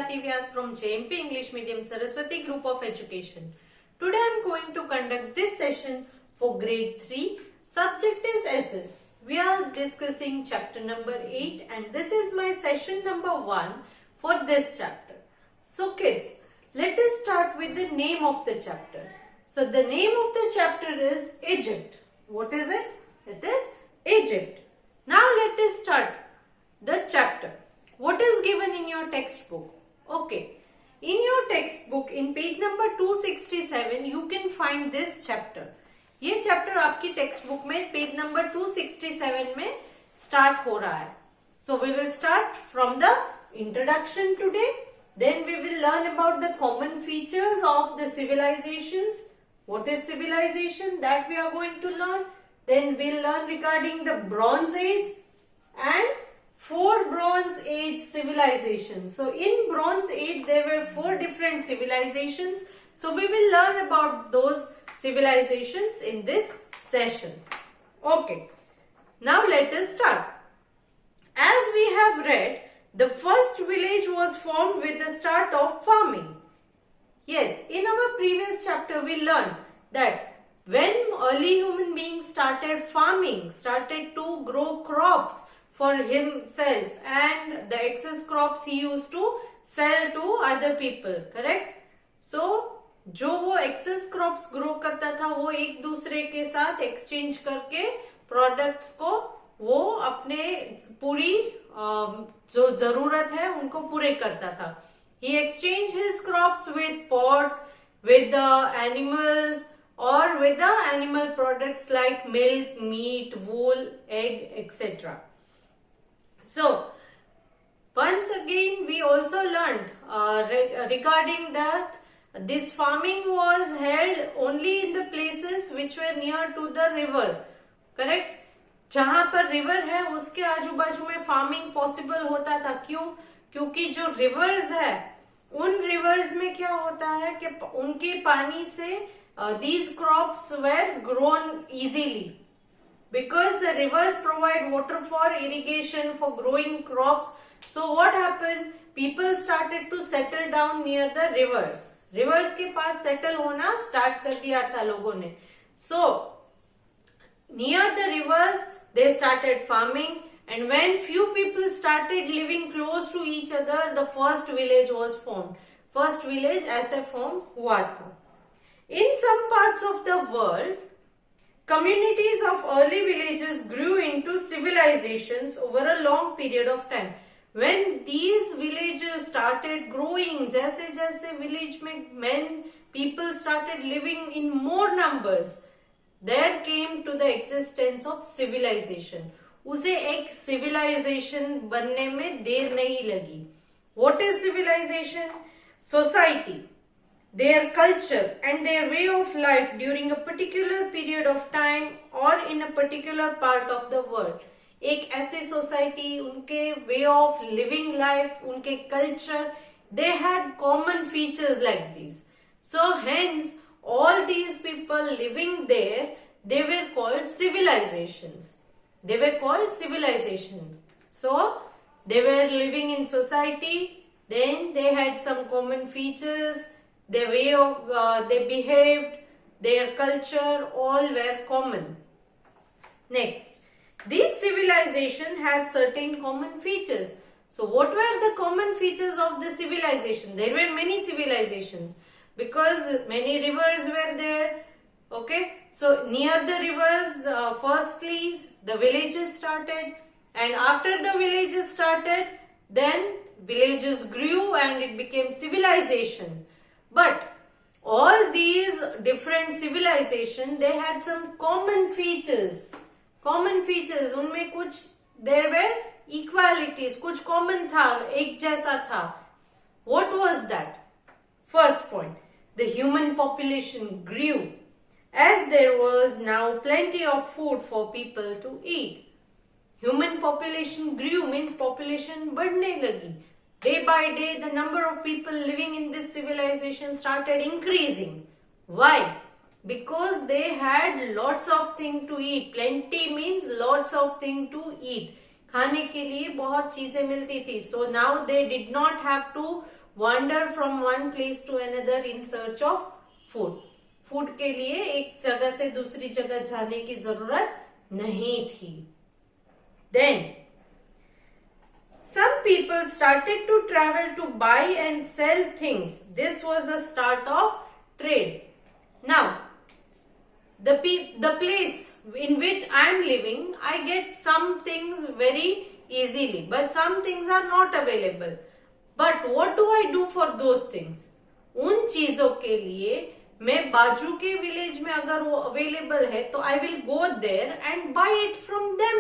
Bharati Vyas from JMP English Medium Saraswati Group of Education. Today I am going to conduct this session for grade 3. Subject is SS. We are discussing chapter number 8 and this is my session number 1 for this chapter. So kids, let us start with the name of the chapter. So the name of the chapter is Egypt. What is it? It is Egypt. Now let us start the chapter. What is given in your textbook? Okay. In your textbook, in page number 267, you can find this chapter. ये chapter आपकी textbook में page number 267 में start हो रहा है. So we will start from the introduction today. Then we will learn about the common features of the civilizations. What is civilization? That we are going to learn. Then we'll learn regarding the Bronze Age and 4 Bronze Age civilizations. So in Bronze Age there were 4 different civilizations. So we will learn about those civilizations in this session. Okay. Now let us start. As we have read, the first village was formed with the start of farming. Yes, in our previous chapter we learned that when early human beings started farming, started to grow crops for himself and the excess crops he used to sell to other people, correct? So, जो वो excess crops grow करता था वो एक दूसरे के साथ exchange करके products को वो अपने पूरी जो जरूरत है उनको पूरे करता था. He exchanged his crops with pots, with the animals or with the animal products like milk, meat, wool, egg, etc. So, once again we also learned regarding that this farming was held only in the places which were near to the river, correct? जहां पर river है उसके आजू बाजू में farming possible होता था. क्यों? क्योंकि जो रिवर्स है उन रिवर्स में क्या होता है कि उनके पानी से these crops were grown easily. Because the rivers provide water for irrigation, for growing crops. So what happened? People started to settle down near the rivers. Rivers के पास settle होना start कर दिया था लोगों ने. So near the rivers they started farming, and when few people started living close to each other, the first village was formed. First village ऐसे form हुआ था. In some parts of the world, communities of early villages grew into civilizations over a long period of time. When these villages started growing, जैसे जैसे village में people started living in more numbers, there came to the existence of civilization. उसे एक civilization बनने में देर नहीं लगी. What is civilization? Society, their culture and their way of life during a particular period of time or in a particular part of the world. एक ऐसी society, उनके way of living life, उनके culture, they had common features like these. So hence all these people living there, they were called civilizations. They were called civilizations. So they were living in society, then they had some common features, their way of they behaved, their culture, all were common. Next, this civilization had certain common features. So what were the common features of the civilization? There were many civilizations because many rivers were there. Okay, so near the rivers, firstly the villages started, and after the villages started, then villages grew and it became civilization. But all these different civilizations, they had some common features. Common features, उनमें कुछ there were equalities, कुछ common था, एक जैसा था. What was that? First point, the human population grew as there was now plenty of food for people to eat. Human population grew means population बढ़ने लगी. Day by day, the number of people living in this civilization started increasing. Why? Because they had lots of things to eat. Plenty means lots of things to eat. खाने के लिए बहुत चीजें मिलती थी. So now they did not have to wander from one place to another in search of food. Food के लिए एक जगह से दूसरी जगह जाने की जरूरत नहीं थी. Then some people started to travel to buy and sell things. This was the start of trade. Now, the place in which I am living, I get some things very easily, but some things are not available. But what do I do for those things? उन चीजों के लिए मैं बाजू के village में अगर वो अवेलेबल है तो I will go there and buy it from them.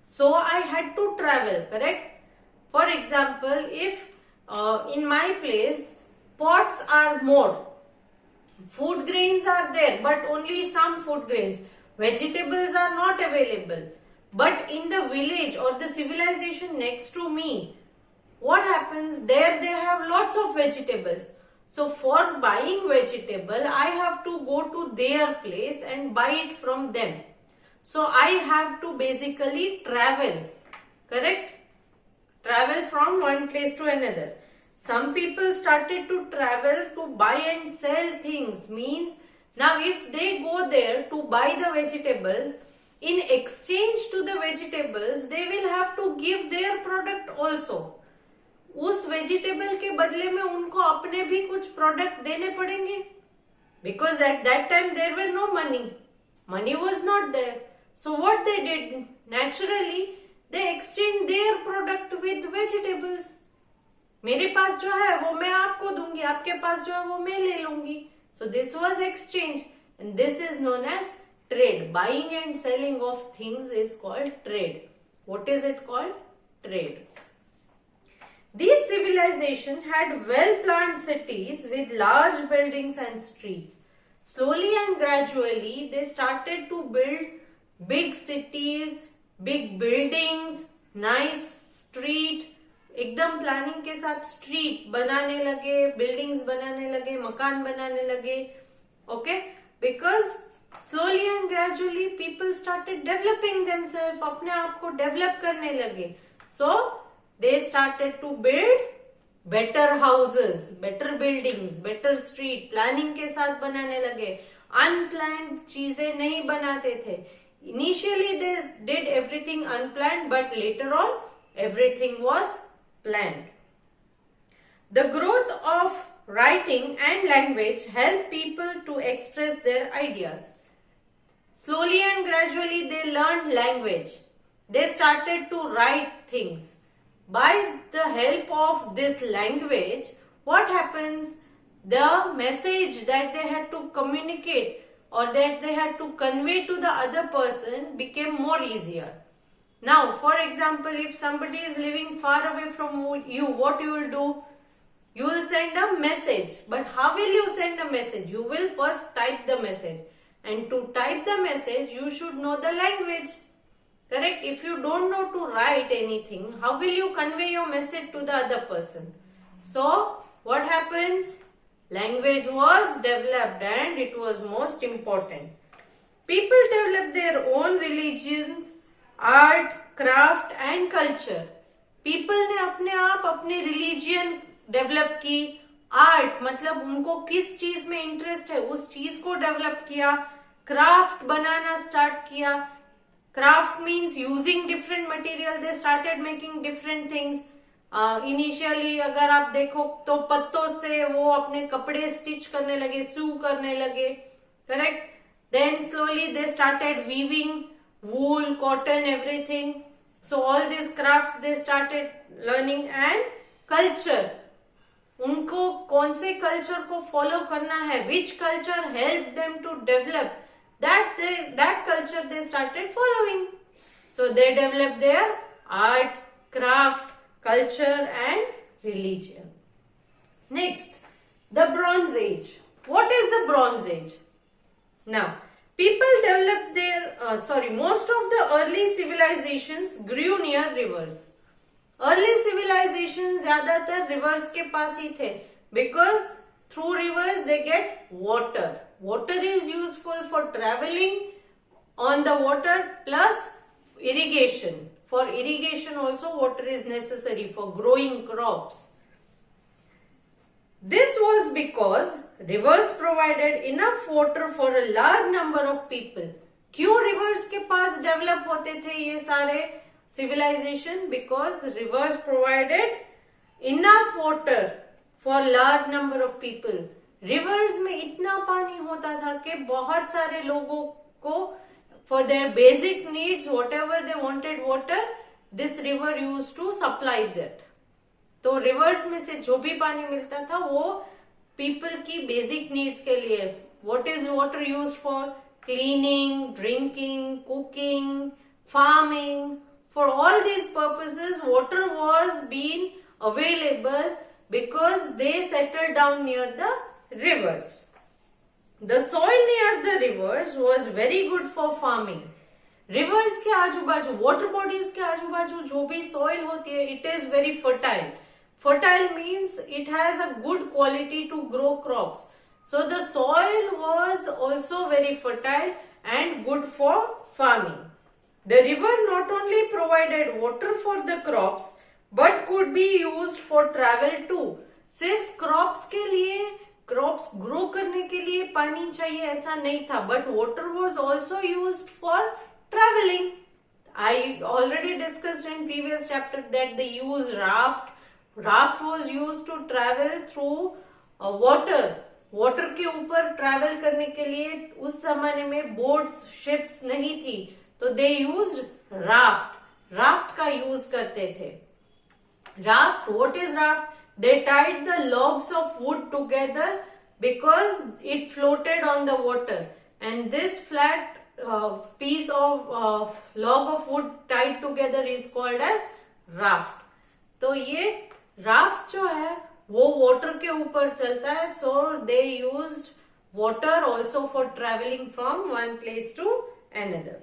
So I had to travel, correct? For example, if in my place pots are more, food grains are there, but only some food grains. Vegetables are not available. But in the village or the civilization next to me, what happens? There they have lots of vegetables. So for buying vegetable, I have to go to their place and buy it from them. So I have to basically travel, correct? Travel from one place to another. Some people started to travel to buy and sell things. Means now if they go there to buy the vegetables, in exchange to the vegetables, they will have to give their product also. उस vegetable के बदले में उनको अपने भी कुछ product देने पड़ेंगे. Because at that time there were no money. Money was not there. So what they did? Naturally, they exchanged their product with vegetables. मेरे पास जो है वो मैं आपको दूंगी, आपके पास जो है वो मैं ले लूंगी. So this was exchange, and this is known as trade. Buying and selling of things is called trade. What is it called? Trade. These civilizations had well-planned cities with large buildings and streets. Slowly and gradually, they started to build big cities, big buildings, nice street. एकदम planning के साथ street बनाने लगे, buildings बनाने लगे, मकान बनाने लगे. Okay, because slowly and gradually people started developing themselves, अपने आप को डेवलप करने लगे. So they started to build better houses, better buildings, better street. Planning के साथ बनाने लगे, अनप्लान्ड चीजें नहीं बनाते थे. Initially they did everything unplanned, but later on everything was planned. The growth of writing and language helped people to express their ideas. Slowly and gradually they learned language. They started to write things. By the help of this language, what happens? The message that they had to communicate or that they had to convey to the other person became more easier. Now, for example, if somebody is living far away from you, what you will do? You will send a message. But how will you send a message? You will first type the message. And to type the message, you should know the language. Correct? If you don't know to write anything, how will you convey your message to the other person? So, what happens? Language was developed and it was most important. People developed their own religions, art, craft and culture. People ने अपने आप अपने religion develop की. Art मतलब उनको किस चीज में इंटरेस्ट है उस चीज को डेवलप किया. क्राफ्ट बनाना स्टार्ट किया. Craft means using different material. They started making different things. Initially अगर आप देखो तो पत्तों से वो अपने कपड़े स्टिच करने लगे, सू करने लगे. Correct. Then slowly they started weaving wool, cotton, everything. So all these crafts they started learning. And culture, उनको कौन से कल्चर को फॉलो करना है, which culture helped them to develop, that culture they started following. So they developed their art, craft, culture and religion. Next, the Bronze Age. What is the Bronze Age? Now, people developed most of the early civilizations grew near rivers. Early civilizations ज्यादातर rivers के पास ही थे, because through rivers they get water. Water is useful for traveling on the water plus irrigation. For irrigation also water is necessary for growing crops. This was because rivers provided enough water for a large number of people. क्यों rivers के पास develop होते थे ये सारे civilization? Because rivers provided enough water for large number of people. Rivers में इतना पानी होता था कि बहुत सारे लोगों को for their basic needs, whatever they wanted water, this river used to supply that. तो रिवर्स में से जो भी पानी मिलता था वो पीपल की बेसिक नीड्स के लिए. What is water used for? Cleaning, drinking, cooking, farming. For all these purposes water was been available because they settle down near the rivers. The soil near the rivers was very good for farming. Rivers के आजू बाजू, water bodies के आजू बाजू जो भी soil होती है, it is very fertile. Fertile means it has a good quality to grow crops. So the soil was also very fertile and good for farming. The river not only provided water for the crops but could be used for travel too. सिर्फ crops के लिए, crops grow करने के लिए पानी चाहिए ऐसा नहीं था, but water was also used for traveling. I already discussed in previous chapter that they use raft. Raft was use to travel through water. Water के ऊपर ट्रेवल करने के लिए उस जमाने में बोट्स, शिप्स नहीं थी, तो दे यूज राफ्ट. राफ्ट का यूज करते थे. Raft, what is raft? They tied the logs of would together because it floated on the water, and this flat piece of log of wood tied together is called as raft. तो ये raft जो है वो water के ऊपर चलता है. So they used water also for travelling from one place to another.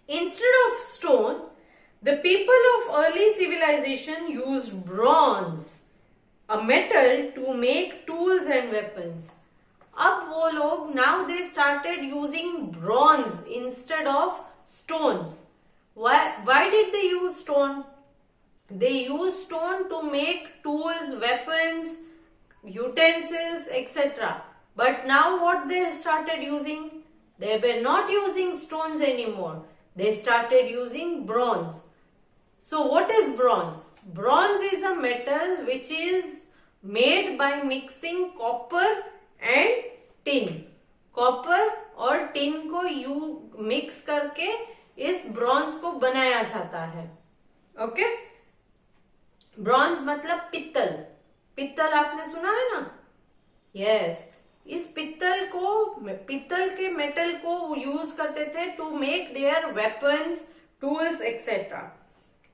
Instead of stone, the people of early civilisation used bronze, a metal, to make tools and weapons. अब वो लोग, now they started using bronze instead of stones. Why did they use stone? They used stone to make tools, weapons, utensils, etc. But now what they started using? They were not using stones anymore. They started using bronze. So what is bronze? Bronze is a metal which is made by mixing copper and tin. Copper और tin को mix करके इस bronze को बनाया जाता है. Okay? Bronze मतलब पित्तल. पित्तल आपने सुना है ना? यस. इस पित्तल के मेटल को यूज करते थे to make their weapons, tools, etcetera.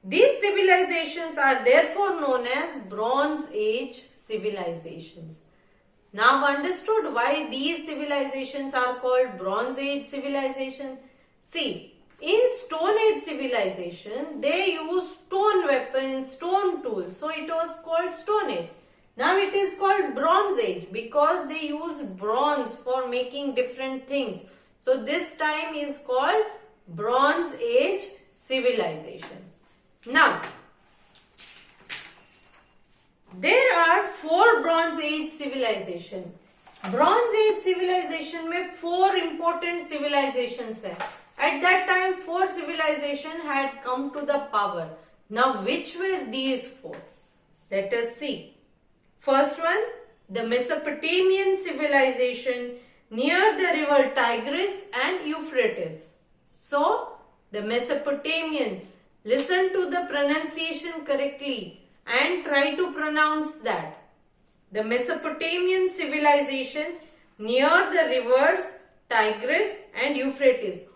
These civilisations are therefore known as bronze age civilisations. Now understood why these civilisations are called bronze age civilisation. See, in Stone Age civilization, they used stone weapons, stone tools. So it was called Stone Age. Now it is called Bronze Age because they used bronze for making different things. So this time is called Bronze Age civilization. Now, there are 4 Bronze Age civilization. Bronze Age civilization में 4 important civilizations है. At that time, 4 civilization had come to the power. Now, which were these 4? Let us see. First one, the Mesopotamian civilization near the river Tigris and Euphrates. So, the Mesopotamian, listen to the pronunciation correctly and try to pronounce that. The Mesopotamian civilization near the rivers Tigris and Euphrates.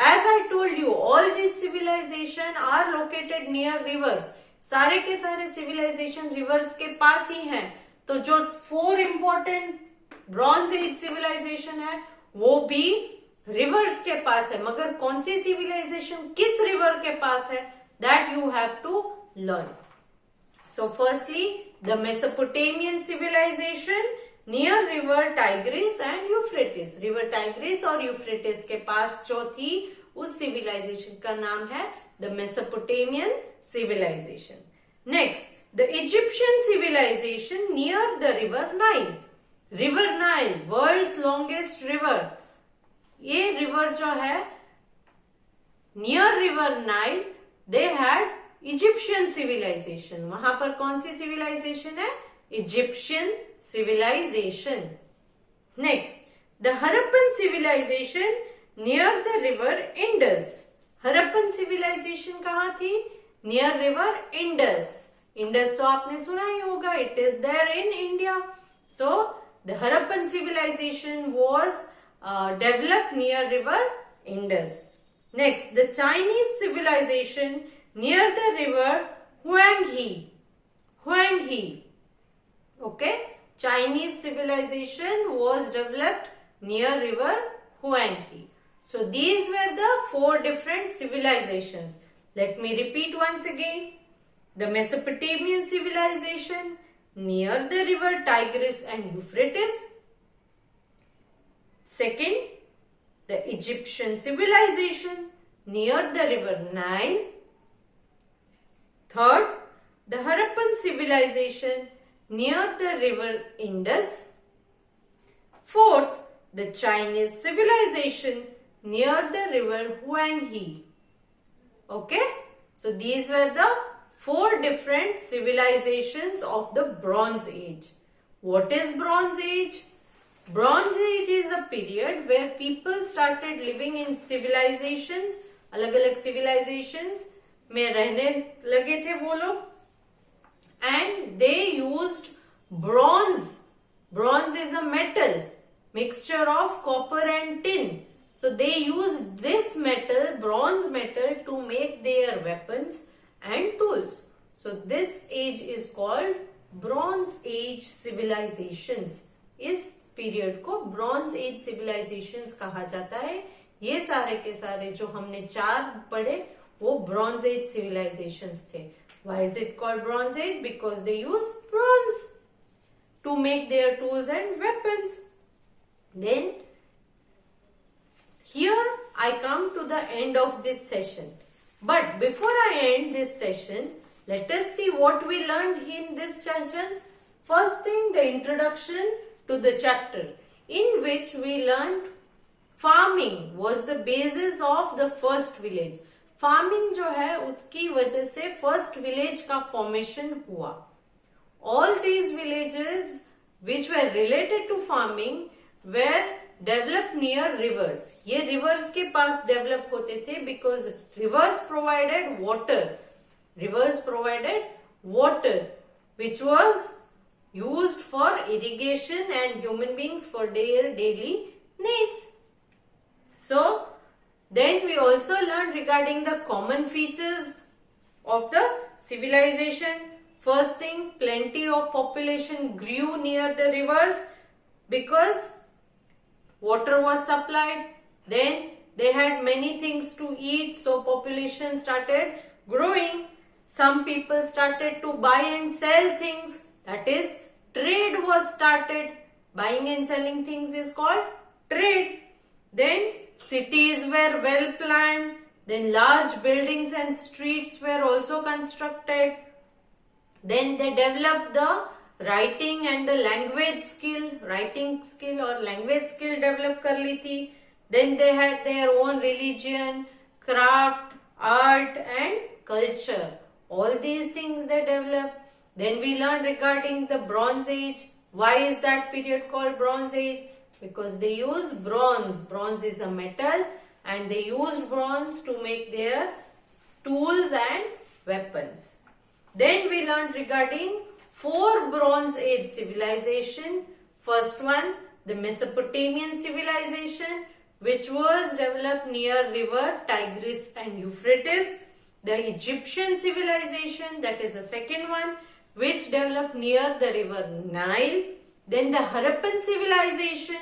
As I told you, all these civilization are located near rivers. सारे के सारे civilization rivers के पास ही हैं. तो जो 4 important Bronze Age civilization है वो भी rivers के पास है. मगर कौन सी civilization किस river के पास है, that you have to learn. So firstly, the Mesopotamian civilization near river Tigris and Euphrates. River Tigris और यूफ्रेटिस के पास जो थी उस सिविलाइजेशन का नाम है the Mesopotamian civilisation. Next, the Egyptian civilization near the river Nile. River Nile, world's longest river. ये river जो है near river Nile, they had Egyptian civilization. वहां पर कौन सी civilization है? Egyptian civilization. Next, the Harappan civilization near the river Indus. Harappan civilization कहाँ थी? Near river Indus. Indus तो आपने सुना ही होगा. It is there in India. So the Harappan civilization was developed near river Indus. Next, the Chinese civilization near the river Huanghe. Huanghe. Okay, Chinese civilization was developed near river Huanghe. So these were the 4 different civilizations. Let me repeat once again. The Mesopotamian civilization near the river Tigris and Euphrates. Second, the Egyptian civilization near the river Nile. Third, the Harappan civilization near the river Indus. Fourth, the Chinese civilization near the river Huanghe. Okay, so these were the 4 different civilizations of the Bronze Age. What is Bronze Age? Bronze Age is a period where people started living in civilizations, अलग-अलग civilizations में रहने लगे थे वो लोग, and they used bronze. Bronze is a metal, mixture of copper and tin. So they used this metal, bronze metal, to make their weapons and tools. So this age is called Bronze Age civilizations. इस period को bronze age civilisations कहा जाता है. ये सारे के सारे जो हमने 4 पढ़े वो ब्रॉन्ज एज सिविलाइजेशंस थे. Why is it called Bronze Age? Because they use bronze to make their tools and weapons. Then here I come to the end of this session. But before I end this session, let us see what we learned in this session. First thing, the introduction to the chapter, in which we learned farming was the basis of the first village. Farming जो है उसकी वजह से first village का formation हुआ. All these villages which were related to farming were developed near rivers. ये rivers के पास develop होते थे because rivers provided water. Rivers provided water which was used for irrigation and human beings for their daily needs. So then we also learned regarding the common features of the civilization. First thing, plenty of population grew near the rivers because water was supplied. Then they had many things to eat, so population started growing. Some people started to buy and sell things. That is, trade was started. Buying and selling things is called trade. Then cities were well planned. Then large buildings and streets were also constructed. Then they developed the writing and the language skill. Writing skill or language skill develop कर ली थी. Then they had their own religion, craft, art and culture. All these things they developed. Then we learned regarding the Bronze Age. Why is that period called Bronze Age? Because they use bronze. Bronze is a metal and they used bronze to make their tools and weapons. Then we learned regarding 4 Bronze Age civilization. First one, the Mesopotamian civilization, which was developed near river Tigris and Euphrates. The Egyptian civilization, that is the second one, which developed near the river Nile. Then the Harappan civilization,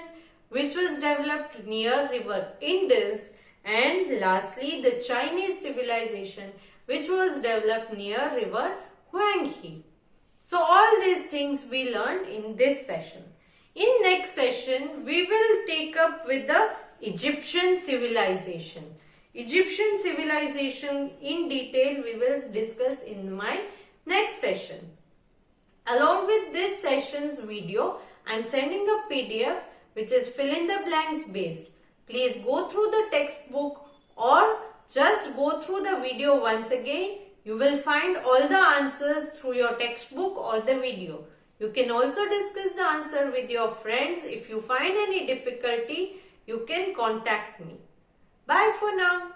which was developed near river Indus. And lastly, the Chinese civilization, which was developed near river Huanghe. So all these things we learned in this session. In next session, we will take up with the Egyptian civilization. Egyptian civilization in detail we will discuss in my next session. Along with this session's video, I am sending a PDF which is fill in the blanks based. Please go through the textbook or just go through the video once again. You will find all the answers through your textbook or the video. You can also discuss the answer with your friends. If you find any difficulty, you can contact me. Bye for now.